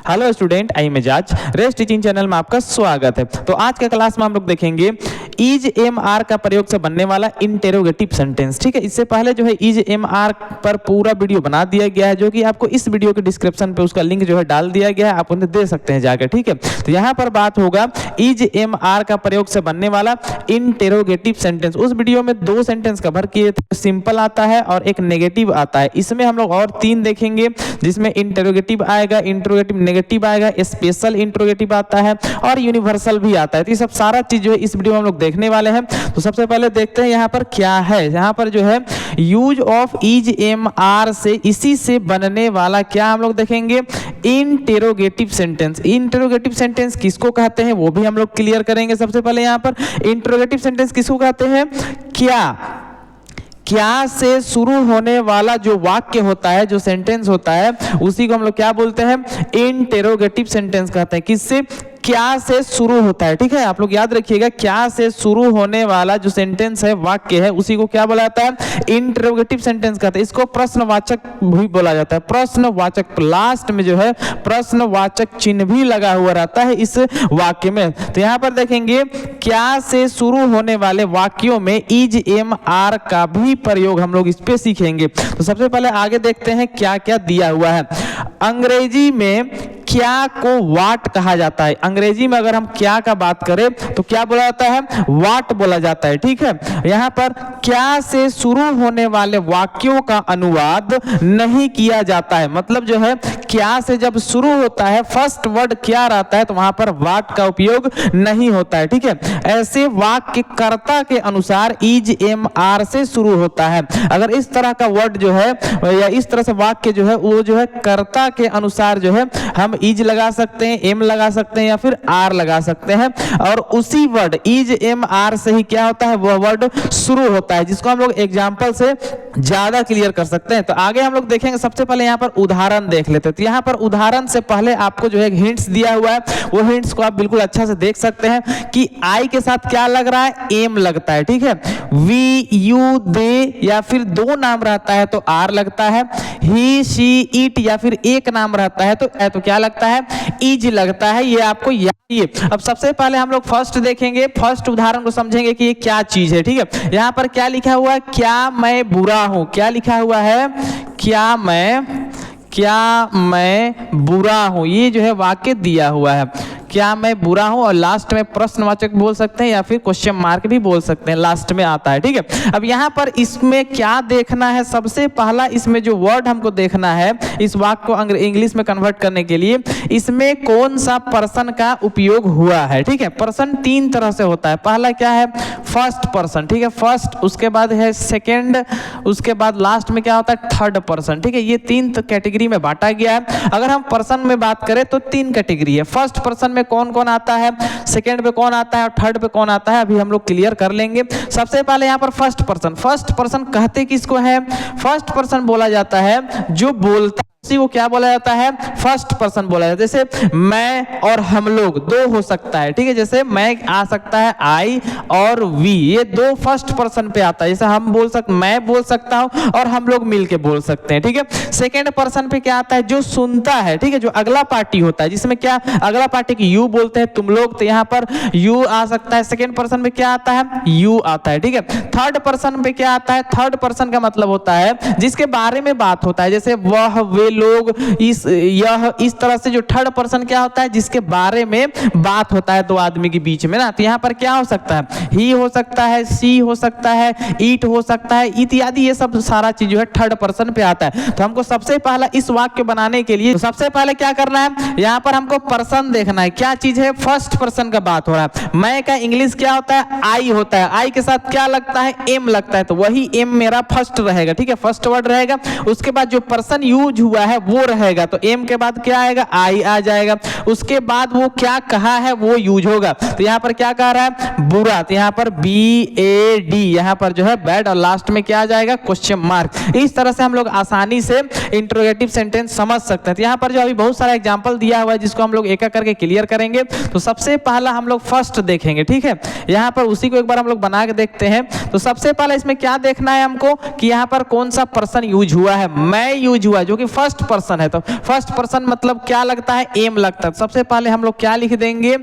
Hello student, आई मिजाज race teaching channel में आपका स्वागत है। तो आज के क्लास में हम लोग देखेंगे इज एम आर का प्रयोग से बनने वाला इंटेरोगेटिव सेंटेंस। ठीक है, इससे पहले जो है इज एम आर पर पूरा वीडियो बना दिया गया है, जो कि आपको इस वीडियो के डिस्क्रिप्शन पे उसका लिंक जो है डाल दिया गया है, आप उन्हें दे सकते हैं जाकर। ठीक है, तो यहाँ पर बात होगा इज एम आर का प्रयोग से बनने वाला इंटेरोगेटिव सेंटेंस। उस वीडियो में 2 सेंटेंस कवर किए थे, सिंपल आता है और एक नेगेटिव आता है। इसमें हम लोग और 3 देखेंगे, जिसमें इंटेरोगेटिव आएगा, इंटेरोगेटिव नेगेटिव आएगा, स्पेशल इंटेरोगेटिव आता है और यूनिवर्सल भी आता है। तो ये सब सारा चीज जो है इस वीडियो में हम लोग देखने वाले हैं। तो सबसे पहले देखते हैं यहाँ पर क्या है। यहाँ पर जो है use of is M R से, इसी से बनने वाला क्या हम लोग देखेंगे, इंटेरोगेटिव सेंटेंस। इंटेरोगेटिव सेंटेंस किसको कहते हैं वो भी हम लोग क्लियर करेंगे। सबसे पहले यहाँ पर इंटेरोगेटिव सेंटेंस किसको कहते हैं, क्या से शुरू होने वाला जो वाक्य होता है, जो सेंटेंस होता है, उसी को हम लोग क्या बोलते हैं, इंटेरोगेटिव सेंटेंस कहते हैं। किससे, क्या से शुरू होता है। ठीक है, आप लोग याद रखिएगा, क्या से शुरू होने वाला जो सेंटेंस है, वाक्य है, उसी को क्या बोला जाता है, इंटेरोगेटिव सेंटेंस कहते हैं। इसको प्रश्नवाचक भी बोला जाता है। प्रश्नवाचक, लास्ट में जो है प्रश्नवाचक चिन्ह भी लगा हुआ रहता है इस वाक्य में। तो यहाँ पर देखेंगे क्या से शुरू होने वाले वाक्यों में इज एम आर का भी प्रयोग हम लोग इस पे सीखेंगे। तो सबसे पहले आगे देखते हैं क्या क्या दिया हुआ है। अंग्रेजी में क्या को वाट कहा जाता है। अंग्रेजी में अगर हम क्या का बात करें तो क्या बोला जाता है, वाट बोला जाता है। ठीक है, यहाँ पर क्या से शुरू होने वाले वाक्यों का अनुवाद नहीं किया जाता है। मतलब जो है क्या से जब शुरू होता है, फर्स्ट वर्ड क्या रहता है, तो वहां पर वाट का उपयोग नहीं होता है। ठीक है, ऐसे वाक्य कर्ता के अनुसार इज एम आर से शुरू होता है। अगर इस तरह का वर्ड जो है या इस तरह से वाक्य जो है, वो जो है कर्ता के अनुसार जो है हम इज लगा सकते हैं, एम लगा सकते हैं या फिर आर लगा सकते हैं, और उसी वर्ड इज एम आर से ही क्या होता है, वह वर्ड शुरू होता है, जिसको हम लोग एग्जांपल से ज्यादा क्लियर कर सकते हैं। तो आगे हम लोग देखेंगे। सबसे पहले यहाँ पर उदाहरण देख लेते हैं। तो यहाँ पर उदाहरण से पहले आपको जो है हिंट्स दिया हुआ है, वो हिंट्स को आप बिल्कुल अच्छा से देख सकते हैं कि आई के साथ क्या लग रहा है, एम लगता है। ठीक है, वी, यू, दे या फिर 2 नाम रहता है तो आर लगता है, ही, शी, इट या फिर एक नाम रहता है तो क्या लगता है, इज लगता है। ये आपको याद है। अब सबसे पहले हम लोग फर्स्ट देखेंगे, फर्स्ट उदाहरण को समझेंगे कि ये क्या चीज है। ठीक है, यहाँ पर क्या लिखा हुआ है, क्या मैं बुरा हूं। क्या लिखा हुआ है, क्या मैं बुरा हूं। ये जो है वाक्य दिया हुआ है, क्या मैं बुरा हूं, और लास्ट में प्रश्नवाचक बोल सकते हैं या फिर क्वेश्चन मार्क भी बोल सकते हैं, लास्ट में आता है। ठीक है, अब यहाँ पर इसमें क्या देखना है, सबसे पहला इसमें जो वर्ड हमको देखना है, इस वाक्य को इंग्लिश में कन्वर्ट करने के लिए, इसमें कौन सा पर्सन का उपयोग हुआ है। ठीक है, पर्सन 3 तरह से होता है। पहला क्या है, फर्स्ट पर्सन। ठीक है, फर्स्ट, उसके बाद है सेकेंड, उसके बाद लास्ट में क्या होता है, थर्ड पर्सन। ठीक है, ये 3 कैटेगरी में बांटा गया है। अगर हम पर्सन में बात करें तो 3 कैटेगरी है। फर्स्ट पर्सन में कौन कौन आता है, सेकंड पे कौन आता है और थर्ड पे कौन आता है, अभी हम लोग क्लियर कर लेंगे। सबसे पहले यहाँ पर फर्स्ट पर्सन कहते किसको है, फर्स्ट पर्सन बोला जाता है जो बोलता है, उसी को क्या बोला जाता है, फर्स्ट पर्सन बोला जाता है। जैसे मैं और हम लोग 2 हो सकता है। ठीक है, जैसे मैं आ सकता है आई और वी, ये 2 फर्स्ट पर्सन पे आता है। जैसे हम मैं बोल सकता हूं और हम लोग मिलके बोल सकते हैं। ठीक है, सेकंड पर्सन पे क्या आता है, जो सुनता है। ठीक है, जो अगला पार्टी होता है, जिसमें क्या अगला पार्टी की यू बोलते हैं, तुम लोग, तो यहाँ पर यू आ सकता है। सेकेंड पर्सन में क्या आता है, यू आता है। ठीक है, थर्ड पर्सन पे क्या आता है, थर्ड पर्सन का मतलब होता है जिसके बारे में बात होता है, जैसे वह, वे लोग, यह, इस तरह से जो थर्ड पर्सन क्या होता है, जिसके बारे में बात होता है 2 आदमी के बीच में ना। तो यहाँ पर क्या हो सकता है, ही हो सकता है, सी हो सकता है, ईट हो सकता है, इत्यादि। ये सब सारा चीज जो है थर्ड पर्सन पे आता है। तो हमको सबसे पहला इस वाक्य बनाने के लिए सबसे पहले क्या करना है, यहाँ पर हमको पर्सन देखना है। क्या चीज है, फर्स्ट पर्सन का बात हो रहा है। मैं का इंग्लिश क्या होता है, आई होता है। आई के साथ क्या लगता है, एम लगता है, तो वही एम मेरा फर्स्ट रहेगा। ठीक है, फर्स्ट वर्ड रहेगा। उसके बाद जो पर्सन यूज हुआ है वो रहेगा, तो एम के बाद क्या आएगा, आई आ जाएगा। उसके बाद वो क्या कहा है वो यूज होगा। तो यहाँ पर क्या कह रहा है, बुरा, तो यहाँ पर BAD, यहाँ पर जो है बैड, और लास्ट में क्या आ जाएगा, क्वेश्चन मार्क। इस तरह से हम लोग आसानी से इंट्रोगेटिव सेंटेंस समझ सकते हैं। तो यहाँ पर जो अभी बहुत सारा एग्जांपल दिया हुआ है, जिसको हम लोग एक एक करके क्लियर करेंगे। तो सबसे पहला हम लोग फर्स्ट देखेंगे। ठीक है, यहाँ पर उसी को एक बार हम लोग बना के देखते हैं। तो सबसे पहले इसमें क्या देखना है हमको कि यहाँ पर कौन सा पर्सन यूज हुआ है, मैं यूज हुआ है, जो कि फर्स्ट फर्स्ट पर्सन है, तो फर्स्ट पर्सन मतलब क्या लगता है, एम लगता है। तो सबसे पहले हम लोग क्या लिख देंगे,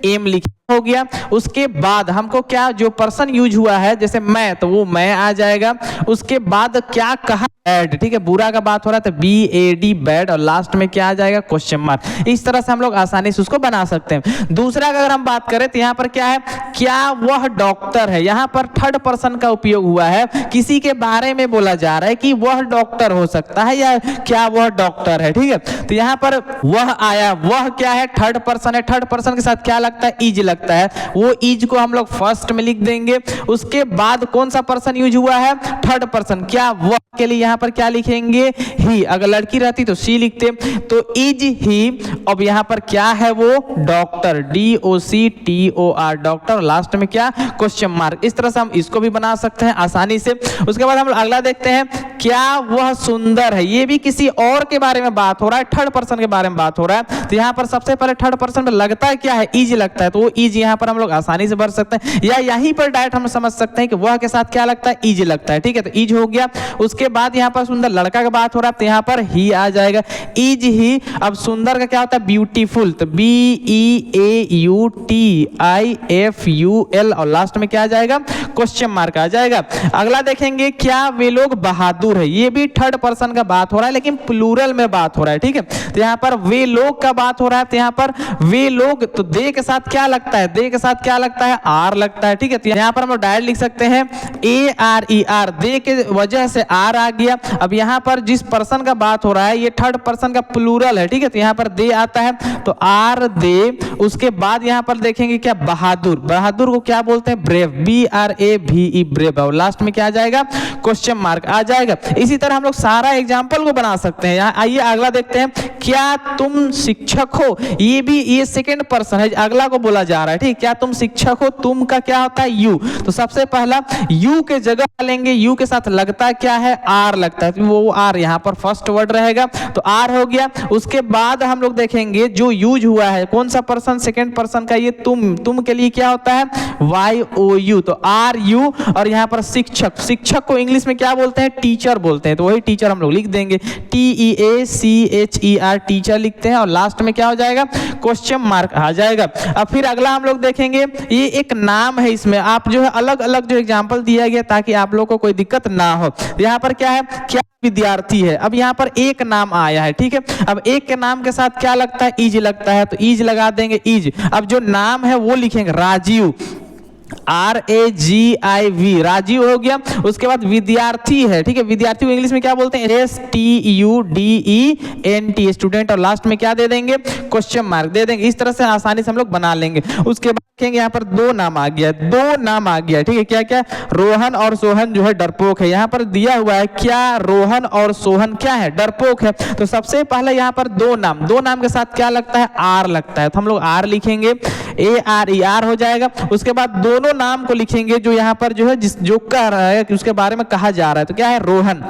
एम लिख हो गया। उसके बाद हमको क्या जो पर्सन यूज हुआ है, जैसे मैं, तो वो मैं आ जाएगा। उसके बाद क्या कहा, बैड, ठीक है, बुरा का बात हो रहा है तो BAD बैड, और लास्ट में क्या आ जाएगा, क्वेश्चन मार्क। इस तरह से हम लोग आसानी से उसको बना सकते हैं। दूसरा अगर हम बात करें तो यहाँ पर क्या है, क्या वह डॉक्टर है, यहाँ पर थर्ड पर्सन का उपयोग हुआ है, किसी के बारे में बोला जा रहा है कि वह डॉक्टर हो सकता है या क्या वह डॉक्टर है, ठीक है। तो यहाँ पर वह आया, वह क्या है, थर्ड पर्सन है। थर्ड पर्सन के साथ क्या लगता है, इज लगता है, वो इज को हम लोग फर्स्ट में लिख देंगे। उसके बाद कौन सा पर्सन यूज हुआ है, थर्ड पर्सन, क्या वह के लिए यहाँ पर क्या लिखेंगे, ही। अगर लड़की रहती तो सी लिखते, तो इज ही। अब यहाँ पर क्या है, वो डॉक्टर, DOCTOR डॉक्टर, लास्ट में क्या, क्वेश्चन मार्क। इस तरह से हम इसको भी बना सकते हैं आसानी से। उसके बाद हम अगला देखते हैं, क्या वह सुंदर है, ये भी किसी और के बारे में बात हो रहा है, थर्ड पर्सन के बारे में बात हो रहा है। तो यहाँ पर सबसे पहले थर्ड पर्सन में लगता है क्या है, इज लगता है, तो वो इज यहाँ पर हम लोग आसानी से भर सकते हैं, या यहीं पर डायरेक्ट हम समझ सकते हैं कि वह के साथ क्या लगता है, इज लगता है, ठीक है। तो इज हो गया। उसके बाद यहाँ पर सुंदर लड़का का बात हो रहा है, तो यहाँ पर ही आ जाएगा, इज ही। अब सुंदर का क्या होता है, ब्यूटीफुल, तो BEAUTIFUL, और लास्ट में क्या आ जाएगा, क्वेश्चन मार्क आ जाएगा। अगला देखेंगे, क्या वे लोग बहादुर है, ये भी थर्ड पर्सन का बात हो रहा है लेकिन प्लूरल में बात हो रहा है, ठीक है। तो यहाँ पर वे लोग का बात हो रहा है, तो यहाँ पर वे लोग, तो दे के साथ क्या लगता है, दे के साथ क्या लगता है, आर लगता है, ठीक है। तो यहाँ पर हम लोग डायरेक्ट लिख सकते हैं ARER, दे के वजह से आर आ गया। अब यहाँ पर जिस पर्सन का बात हो रहा है ये थर्ड पर्सन का प्लूरल है, ठीक है। तो यहाँ पर दे आता है, तो आर दे। उसके बाद यहाँ पर देखेंगे क्या, बहादुर, बहादुर को क्या बोलते हैं, ब्रेव, BRAVE ब्रेव, और लास्ट में क्या आ जाएगा, क्वेश्चन मार्क आ जाएगा। इसी तरह हम लोग सारा एग्जाम्पल को बना सकते हैं। यहाँ आइए अगला देखते हैं, क्या तुम शिक्षक हो, ये भी ये सेकेंड पर्सन है, अगला को बोला जा रहा है, ठीक। क्या तुम शिक्षक हो, तुम का क्या होता है, यू। तो सबसे पहला यू के जगह लेंगे, यू के साथ लगता है क्या है, आर लगता है, तो वो आर यहाँ पर फर्स्ट वर्ड रहेगा, तो आर हो गया। उसके बाद हम लोग देखेंगे जो यूज हुआ है, कौन सा पर्सन, सेकेंड पर्सन का, ये तुम, तुम के लिए क्या होता है, YOU, तो RU। और यहाँ पर शिक्षक, शिक्षक को इंग्लिश में क्या बोलते हैं, टीचर बोलते हैं, तो वही टीचर हम लोग लिख देंगे, TEACHER टीचर लिखते हैं, और लास्ट में क्या हो जाएगा, क्वेश्चन मार्क आ जाएगा। अब फिर अगला हम लोग देखेंगे, ये एक नाम है, इसमें आप जो है अलग अलग जो एग्जाम्पल दिया गया ताकि आप लोग को कोई दिक्कत ना हो। यहाँ पर क्या है, क्या विद्यार्थी है। अब यहाँ पर एक नाम आया है, ठीक है। अब एक के नाम के साथ क्या लगता है, इज लगता है, तो इज लगा देंगे, इज। अब जो नाम है वो लिखेंगे राजीव, RAGIV, राजीव हो गया। उसके बाद विद्यार्थी है, ठीक है, विद्यार्थी को इंग्लिश में क्या बोलते हैं, STUDENT स्टूडेंट, और लास्ट में क्या दे देंगे, क्वेश्चन मार्क दे देंगे। इस तरह से आसानी से हम लोग बना लेंगे। उसके बाद देखेंगे यहाँ पर दो नाम आ गया, दो नाम आ गया, ठीक है। क्या क्या, रोहन और सोहन जो है डरपोक है। यहाँ पर दिया हुआ है क्या, रोहन और सोहन क्या है, डरपोक है। तो सबसे पहले यहाँ पर दो नाम, दो नाम के साथ क्या लगता है, आर लगता है, तो हम लोग आर लिखेंगे, ARER हो जाएगा। उसके बाद दोनों नाम को लिखेंगे जो यहाँ पर जो है जो कह रहा है कि उसके बारे में कहा जा रहा है, तो क्या है, रोहन,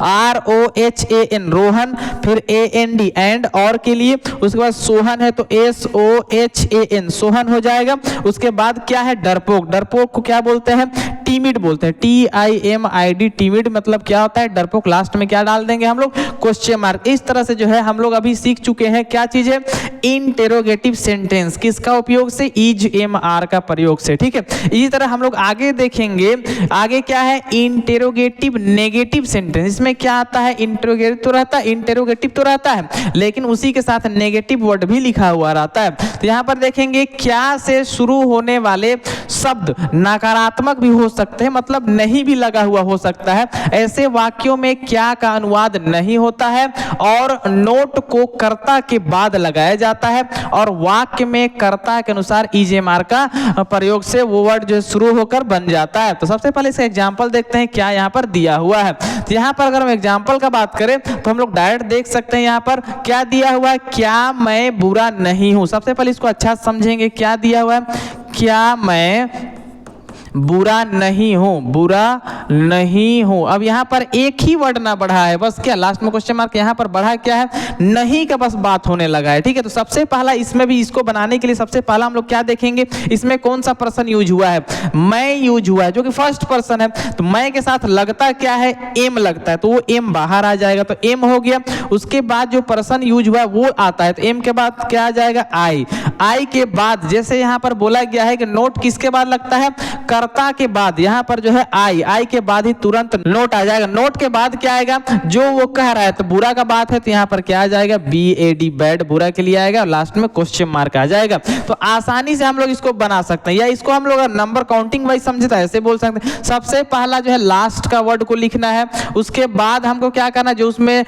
ROHAN रोहन, फिर AND एंड और के लिए। उसके बाद सोहन है तो SOHAN सोहन हो जाएगा। उसके बाद क्या है, डरपोक, डरपोक को क्या बोलते हैं, टीमिड बोलते हैं, TIMID टीमिड मतलब क्या होता है, डरपोक। लास्ट में क्या डाल देंगे हम लोग, क्वेश्चन मार्क। इस तरह से जो है हम लोग अभी सीख चुके हैं क्या चीज है, इंटेरोगेटिव सेंटेंस, किसका उपयोग से, इज MR का प्रयोग से, ठीक है। इसी तरह हम लोग आगे देखेंगे, आगे क्या है, इंटेरोगेटिव नेगेटिव सेंटेंस। इसमें क्या आता है, इंटेरोगेटिव तो रहता है, इंटेरोगेटिव तो रहता है, लेकिन उसी के साथ नेगेटिव वर्ड भी लिखा हुआ रहता है। तो यहाँ पर देखेंगे क्या से शुरू होने वाले शब्द नकारात्मक भी हो सकते हैं, मतलब नहीं भी लगा हुआ हो सकता है। ऐसे वाक्यों में क्या का अनुवाद नहीं होता है और नोट को कर्ता के बाद लगाया जाता है, और वाक्य में कर्ता के अनुसार इज MR का प्रयोग से वो वर्ड जो शुरू होकर बन जाता है। तो सबसे पहले इसका एग्जाम्पल देखते हैं क्या यहाँ पर दिया हुआ है। तो यहाँ पर अगर हम एग्जाम्पल का बात करें तो हम लोग डायरेक्ट देख सकते हैं यहाँ पर क्या दिया हुआ है, क्या मैं बुरा नहीं हूं। सबसे पहले इसको अच्छा समझेंगे, क्या दिया हुआ है, क्या मैं बुरा नहीं हूं, बुरा नहीं हूं। अब यहाँ पर एक ही वर्ड ना बढ़ा है, बस क्या लास्ट में क्वेश्चन मार्क, यहाँ पर बढ़ा क्या है, नहीं का बस बात होने लगा है। ठीक है, तो सबसे पहला इसमें भी इसको बनाने के लिए सबसे पहला हम लोग क्या देखेंगे, इसमें कौन सा पर्सन यूज हुआ है, मैं यूज हुआ है, जो कि फर्स्ट पर्सन है। तो मैं के साथ लगता क्या है, एम लगता है, तो वो एम बाहर आ जाएगा, तो एम हो गया। उसके बाद जो पर्सन यूज हुआ है वो आता है, तो एम के बाद क्या आ जाएगा, आई। आई के बाद जैसे यहाँ पर बोला गया है कि नोट किसके बाद लगता है, कर्ता के बाद, यहाँ पर जो है आई, आई के बाद ही तुरंत नोट आ जाएगा। नोट के बाद क्या आएगा, जो वो कह रहा है, तो बुरा का बात है तो यहाँ पर क्या आ जाएगा, BAD बैड, बुरा के लिए आएगा, और लास्ट में क्वेश्चन मार्क आ जाएगा। तो आसानी से हम लोग इसको बना सकते हैं, या इसको हम लोग नंबर काउंटिंग वाइज समझे तो ऐसे बोल सकते हैं। सबसे पहला जो है लास्ट का वर्ड को लिखना है, उसके बाद हमको क्या करना है, जो उसमें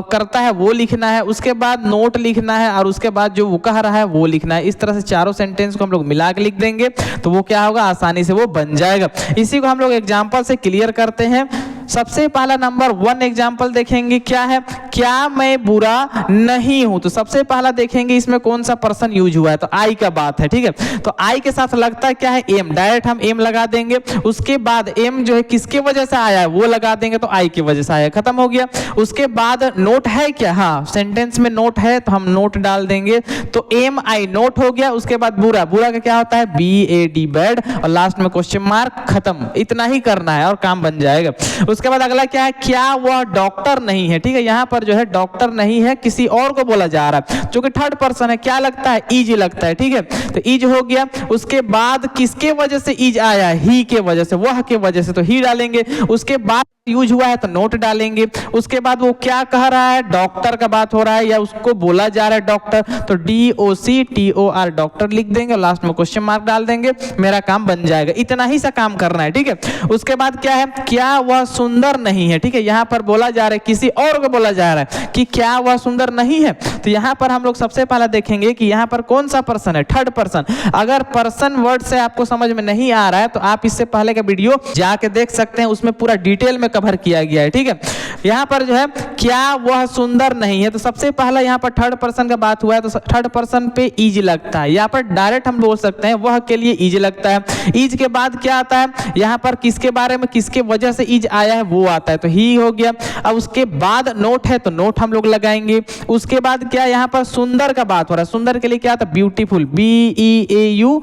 करता है वो लिखना है, उसके बाद नोट लिखना है, और उसके बाद जो वो कह रहा है वो लिखना है। इस तरह से चारों सेंटेंस को हम लोग मिला के लिख देंगे तो वो क्या होगा, आसानी से वो बन जाएगा। इसी को हम लोग एग्जाम्पल से क्लियर करते हैं। सबसे पहला नंबर 1 एग्जाम्पल देखेंगे, क्या है, क्या मैं बुरा नहीं हूं। तो सबसे पहला देखेंगे इसमें कौन सा पर्सन यूज हुआ है, तो आई का बात है। ठीक है, तो आई के साथ लगता है क्या है, एम, डायरेक्ट हम एम लगा देंगे। उसके बाद एम जो है किसके वजह से आया है वो लगा देंगे, तो आई की वजह से आया, खत्म हो गया। उसके बाद नोट है क्या, हाँ सेंटेंस में नोट है तो हम नोट डाल देंगे, तो एम आई नोट हो गया। उसके बाद बुरा, बुरा का क्या होता है, BAD बैड, और लास्ट में क्वेश्चन मार्क, खत्म। इतना ही करना है और काम बन जाएगा। उसके बाद अगला क्या है, क्या वह डॉक्टर नहीं है। ठीक है, यहाँ पर जो है डॉक्टर नहीं है, किसी और को बोला जा रहा है, जो कि थर्ड पर्सन है, क्या लगता है, इज लगता है। ठीक है, तो इज हो गया। उसके बाद किसके वजह से इज आया, ही के वजह से, वह के वजह से, तो ही डालेंगे। उसके बाद यूज हुआ है तो नोट डालेंगे। उसके बाद वो क्या कह रहा है, डॉक्टर का बात हो रहा है या उसको बोला जा रहा है डॉक्टर, तो DOCTOR डॉक्टर लिख देंगे, और लास्ट में क्वेश्चन मार्क डाल देंगे, मेरा काम बन जाएगा। इतना ही सा काम करना है। ठीक है, उसके बाद क्या है, क्या वह सुंदर नहीं है। ठीक है, यहाँ पर बोला जा रहा है, किसी और को बोला जा रहा है कि क्या वह सुंदर नहीं है, तो यहाँ पर हम लोग सबसे पहले देखेंगे कि यहाँ पर कौन सा पर्सन है, थर्ड पर्सन। अगर पर्सन वर्ड से आपको समझ में नहीं आ रहा है तो आप इससे पहले का वीडियो जाके देख सकते हैं, उसमें पूरा डिटेल में कवर किया गया है। ठीक है, यहाँ पर जो है क्या वह सुंदर नहीं है, तो सबसे पहला यहाँ पर थर्ड पर्सन का बात हुआ है, तो थर्ड पर्सन पे इज लगता है। यहाँ पर डायरेक्ट हम बोल सकते हैं वह के लिए इज लगता है। इज के बाद क्या आता है, यहाँ पर किसके बारे में, किसके वजह से इज आया है वो आता है, तो ही हो गया। अब उसके बाद नोट है तो नोट हम लोग लगाएंगे। उसके बाद क्या, यहाँ पर सुंदर का बात हो रहा है, सुंदर के लिए क्या आता है, ब्यूटीफुल, BEAUTIFUL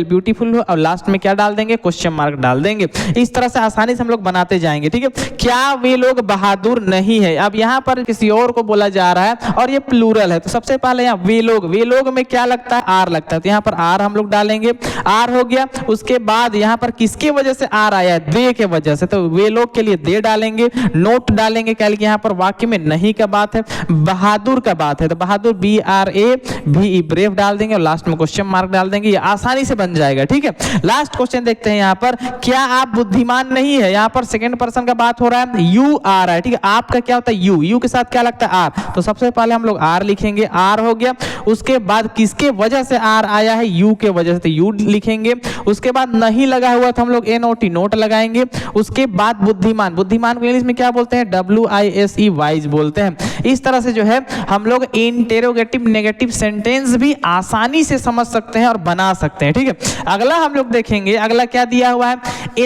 ब्यूटीफुल, और लास्ट में क्या डाल देंगे, क्वेश्चन मार्क डाल देंगे। इस तरह से आसानी से हम लोग बनाते जाएंगे। ठीक है, क्या वे लोग बहादुर नहीं है। अब यहाँ पर किसी और को बोला जा रहा है और ये प्लूरल है, तो सबसे पहले यहाँ वे लोग में क्या लगता है, आर लगता है, तो यहाँ पर आर हम लोग डालेंगे, आर हो गया। उसके बाद यहाँ पर किसके वजह से आर आया है, दे के वजह से, तो वे लोग के लिए दे डालेंगे। नोट डालेंगे क्या, यहाँ पर वाक्य में नहीं का बात है, बहादुर का बात है, तो बहादुर BRAVE ब्रेव डाल देंगे, और लास्ट में क्वेश्चन मार्क डाल देंगे, ये आसानी से बन जाएगा। ठीक है, लास्ट क्वेश्चन देखते हैं। यहाँ पर क्या आप बुद्धिमान नहीं है, यहाँ पर सेकंड पर्सन का बात हो रहा है, यू आ रहा है। ठीक है, आपका क्या होता है, यू के साथ क्या लगता है, आर, तो सबसे पहले हम लोग आर लिखेंगे, आर हो गया। उसके बाद किसके वजह से आर आया है, यू के वजह से, तो यू लिखेंगे। उसके बाद नहीं लगा हुआ तो हम लोग NOT नोट लगाएंगे। उसके बाद बुद्धिमान, बुद्धिमान को इंग्लिश में क्या बोलते हैं, WISE वाइज बोलते हैं। इस तरह से जो है हम लोग इंटेरोगेटिव नेगेटिव सेंटेंस भी आसानी से समझ सकते हैं और बना सकते हैं। ठीक है, अगला हम लोग देखेंगे, अगला क्या दिया हुआ है,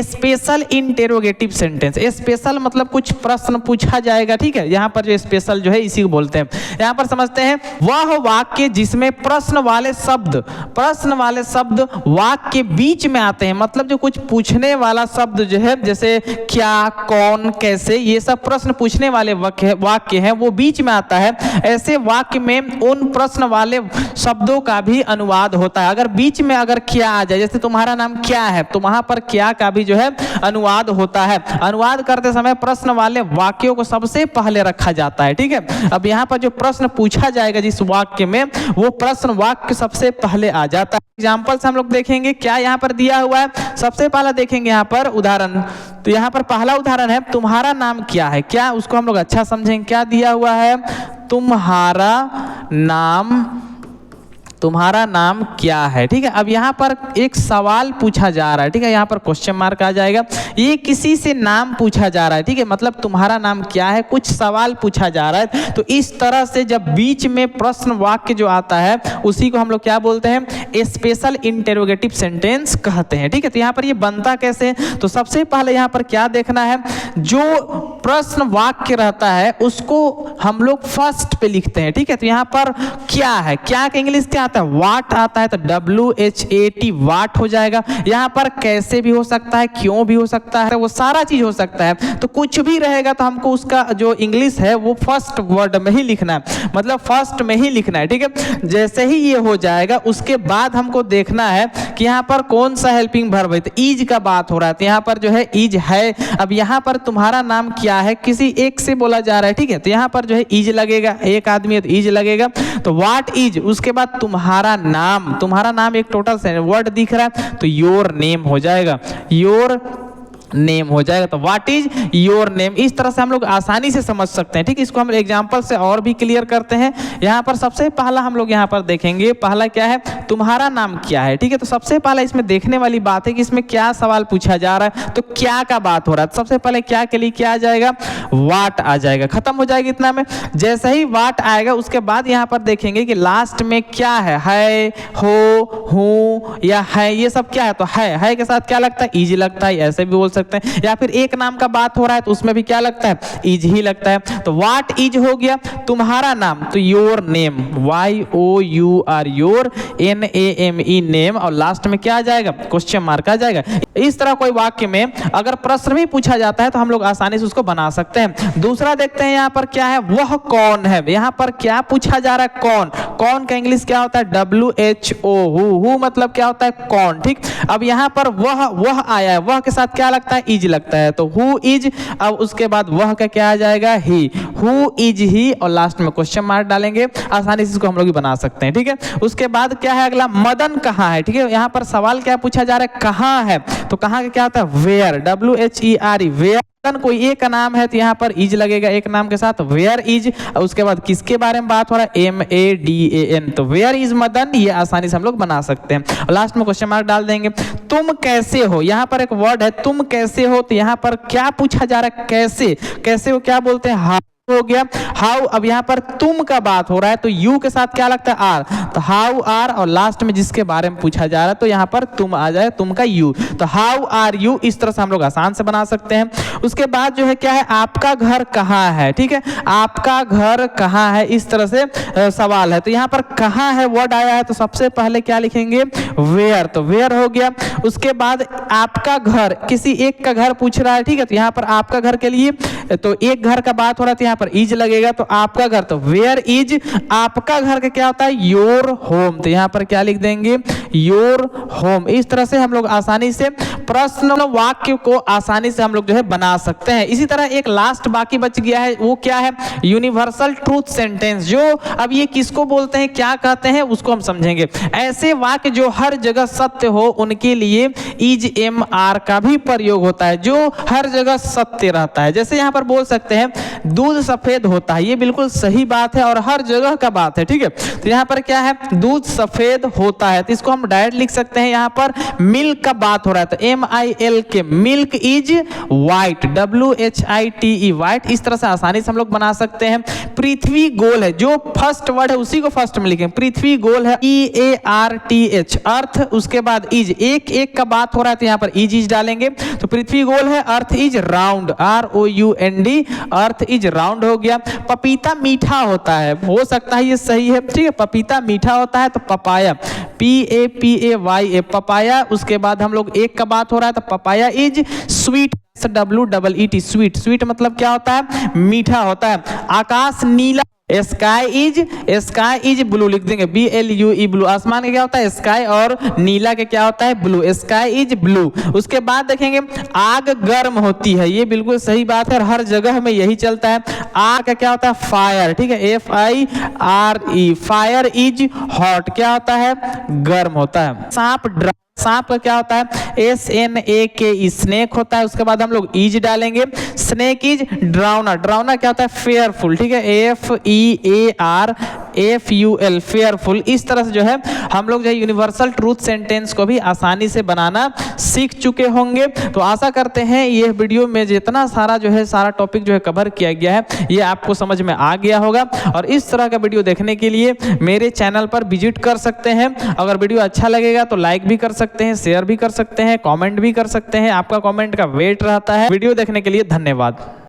स्पेशल इंटेरोगेटिव सेंटेंस। स्पेशल मतलब कुछ प्रश्न पूछा जाएगा। ठीक है, यहाँ पर जो स्पेशल जो है इसी को बोलते हैं। यहाँ पर समझते हैं, वह वाक्य जिसमें प्रश्न वाले शब्द वाक्य के बीच में आते हैं, मतलब जो कुछ पूछने वाला शब्द जो है, जैसे क्या, कौन, कैसे, ये सब प्रश्न पूछने वाले वाक्य हैं, वो बीच में आता है। ऐसे वाक्य में उन प्रश्न वाले शब्दों का भी अनुवाद होता है। अगर बीच में अगर क्या आ जाए, जैसे तुम्हारा नाम क्या है, तो वहां पर क्या का भी जो है अनुवाद होता है। अनुवाद करते समय प्रश्न वाले वाक्यों को सबसे पहले रखा जाता है। ठीक है, अब यहाँ पर जो प्रश्न पूछा जाएगा जिस वाक्य में, वो प्रश्न वाक्य सबसे पहले आ जाता है। एग्जाम्पल से हम लोग देखेंगे क्या यहाँ पर दिया हुआ है। सबसे पहला देखेंगे यहाँ पर उदाहरण, तो यहाँ पर पहला उदाहरण है, तुम्हारा नाम क्या है। क्या, उसको हम लोग अच्छा समझेंगे। क्या दिया हुआ है, तुम्हारा नाम तुम्हारा नाम क्या है, ठीक है। अब यहाँ पर एक सवाल पूछा जा रहा है, ठीक है, यहाँ पर क्वेश्चन मार्क आ जाएगा। ये किसी से नाम पूछा जा रहा है, ठीक है, मतलब तुम्हारा नाम क्या है, कुछ सवाल पूछा जा रहा है। तो इस तरह से जब बीच में प्रश्न वाक्य जो आता है उसी को हम लोग क्या बोलते हैं, स्पेशल इंटेरोगेटिव सेंटेंस कहते हैं, ठीक है। तो यहाँ पर ये बनता कैसे, तो सबसे पहले यहाँ पर क्या देखना है, जो प्रश्न वाक्य रहता है उसको हम लोग फर्स्ट पे लिखते हैं, ठीक है। तो यहाँ पर क्या है, क्या का इंग्लिश क्या आता है, वाट आता है, तो WHAT वाट हो जाएगा। यहाँ पर कैसे भी हो सकता है, क्यों भी हो सकता है, वो सारा चीज हो सकता है। तो कुछ भी रहेगा तो हमको उसका जो इंग्लिश है वो फर्स्ट वर्ड में ही लिखना है, मतलब फर्स्ट में ही लिखना है, ठीक है। जैसे ही ये हो जाएगा उसके बाद हमको देखना है कि यहाँ पर कौन सा हेल्पिंग वर्ब है, तो इज का बात हो रहा है, तो यहाँ पर जो है इज है। अब यहाँ पर तुम्हारा नाम क्या है किसी एक से बोला जा रहा है, ठीक है, तो यहाँ पर जो है इज लगेगा, एक आदमी है तो इज लगेगा। तो व्हाट इज, उसके बाद तुम्हारा नाम एक टोटल से वर्ड दिख रहा है तो योर नेम हो जाएगा, योर नेम हो जाएगा। तो व्हाट इज योर नेम, इस तरह से हम लोग आसानी से समझ सकते हैं, ठीक है। इसको हम एग्जांपल से और भी क्लियर करते हैं। यहाँ पर सबसे पहला हम लोग यहाँ पर देखेंगे, पहला क्या है, तुम्हारा नाम क्या है, ठीक है। तो सबसे पहले इसमें देखने वाली बात है कि इसमें क्या सवाल पूछा जा रहा है, तो क्या का बात हो रहा है। तो सबसे पहले क्या के लिए क्या आ जाएगा, वाट आ जाएगा, खत्म हो जाएगा इतना में। जैसे ही वाट आएगा उसके बाद यहाँ पर देखेंगे कि लास्ट में क्या है, हो, हूँ या है, ये सब क्या है, तो है के साथ क्या लगता है, इज लगता है, ऐसे भी बोल सकते हैं। या फिर एक नाम का बात हो रहा है तो उसमें भी क्या लगता है, इज ही लगता है। तो व्हाट इज हो गया, तुम्हारा नाम, तो your name, YOUR, your NAME name, और लास्ट में क्या आ जाएगा, क्वेश्चन मार्क आ जाएगा। इस तरह कोई वाक्य में अगर प्रश्न भी पूछा जाता है तो हम लोग आसानी से उसको बना सकते हैं। दूसरा देखते हैं यहाँ पर क्या है, वह कौन है। यहाँ पर क्या पूछा जा रहा है, कौन का इंग्लिश क्या होता है, WHO, हु मतलब क्या होता है, कौन, ठीक। अब यहाँ पर वह आया है, वह के साथ क्या लगता है, इज लगता है, तो हु इज। अब उसके बाद वह का क्या आ जाएगा, ही, हु इज ही, और लास्ट में क्वेश्चन मार्क डालेंगे, आसानी से इसको हम लोग भी बना सकते हैं, ठीक है। उसके बाद क्या है अगला, मदन कहाँ है, ठीक है। यहाँ पर सवाल क्या पूछा जा रहा है, कहाँ है, तो कहाँ का क्या होता है, वेयर, WHERE, वेयर। कोई एक नाम है तो यहाँ पर इज लगेगा, एक नाम के साथ वेयर इज। उसके बाद किसके बारे में बात हो रहा है, MADAN, तो वेयर इज मदन, ये आसानी से हम लोग बना सकते हैं। और लास्ट में क्वेश्चन मार्क डाल देंगे। तुम कैसे हो, यहाँ पर एक वर्ड है तुम कैसे हो, तो यहाँ पर क्या पूछा जा रहा है, कैसे हो, क्या बोलते हैं, हाउ हो गया, हाउ। अब यहाँ पर तुम का बात हो रहा है तो यू के साथ क्या लगता है, आर, तो हाउ आर, और लास्ट में जिसके बारे में पूछा जा रहा है तो यहाँ पर तुम आ जाए, तुम का यू, तो हाउ आर यू। इस तरह से हम लोग आसान से बना सकते हैं। उसके बाद जो है क्या है, आपका घर कहाँ है, ठीक है, आपका घर कहाँ है, इस तरह से सवाल है। तो यहाँ पर कहाँ है वर्ड आया है तो सबसे पहले क्या लिखेंगे, वेयर, तो वेयर हो गया। उसके बाद आपका घर, किसी एक का घर पूछ रहा है, ठीक है, तो यहाँ पर आपका घर के लिए तो एक घर का बात हो रहा है तो यहाँ पर इज लगेगा, तो आपका घर, तो वेयर इज, आपका घर का क्या होता है, योर होम, तो यहाँ पर क्या लिख देंगे, योर होम। इस तरह से हम लोग आसानी से प्रश्न वाक्य को आसानी से हम लोग जो है बना सकते हैं। इसी तरह एक लास्ट बाकी बच गया है, वो क्या है, यूनिवर्सल ट्रूथ सेंटेंस, जो अब ये किसको बोलते हैं, क्या कहते हैं, उसको हम समझेंगे। ऐसे वाक्य जो हर जगह सत्य हो उनके लिए इज MR का भी प्रयोग होता है, जो हर जगह सत्य रहता है। जैसे यहाँ पर बोल सकते हैं दूध सफेद होता है, ये बिल्कुल सही बात है और हर जगह का बात है, ठीक है। तो यहाँ पर क्या है, दूध सफेद होता है, तो इसको हम डायरेक्ट लिख सकते हैं। यहाँ पर मिल्क का बात हो रहा है तो MILK, milk is white, WHITE, white. इस तरह से आसानी से हम लोग बना सकते हैं। पृथ्वी गोल है, जो फर्स्ट वर्ड है उसी को फर्स्ट में लिखें, पृथ्वी गोल है, EARTH, अर्थ, उसके बाद इज, एक का बात हो रहा है तो यहाँ पर इज डालेंगे, तो पृथ्वी गोल है, earth is round, ROUND, earth is round हो गया। पपीता मीठा होता है, हो सकता है ये सही है, ठीक है, पपीता मीठा होता है तो पपाया, PAPAYA, पपाया। उसके बाद हम लोग एक का बात हो रहा है तो papaya is sweet, SWEET, sweet मतलब क्या होता है, मीठा होता है। आकाश नीला, स्काई इज ब्लू लिख देंगे, BLUE, ब्लू। आसमान का क्या होता है, स्काई, और नीला के क्या होता है, ब्लू, स्काई इज ब्लू। उसके बाद देखेंगे आग गर्म होती है, ये बिल्कुल सही बात है और हर जगह में यही चलता है। आग का क्या होता है, फायर, ठीक है, FIRE, फायर इज हॉट, क्या होता है, गर्म होता है। सांप का क्या होता है, SNAKE, स्नेक होता है। उसके बाद हम लोग इज डालेंगे, स्नेक इज ड्राउनर क्या होता है, फेयरफुल, ठीक है, FEAR FUL फेयरफुल, इस तरह से जो है हम लोग जो है यूनिवर्सल ट्रूथ सेंटेंस को भी आसानी से बनाना सीख चुके होंगे। तो आशा करते हैं ये वीडियो में जितना सारा जो है सारा टॉपिक जो है कवर किया गया है ये आपको समझ में आ गया होगा। और इस तरह का वीडियो देखने के लिए मेरे चैनल पर विजिट कर सकते हैं। अगर वीडियो अच्छा लगेगा तो लाइक भी कर सकते हैं, शेयर भी कर सकते हैं, कमेंट भी कर सकते हैं। आपका कमेंट का वेट रहता है। वीडियो देखने के लिए धन्यवाद।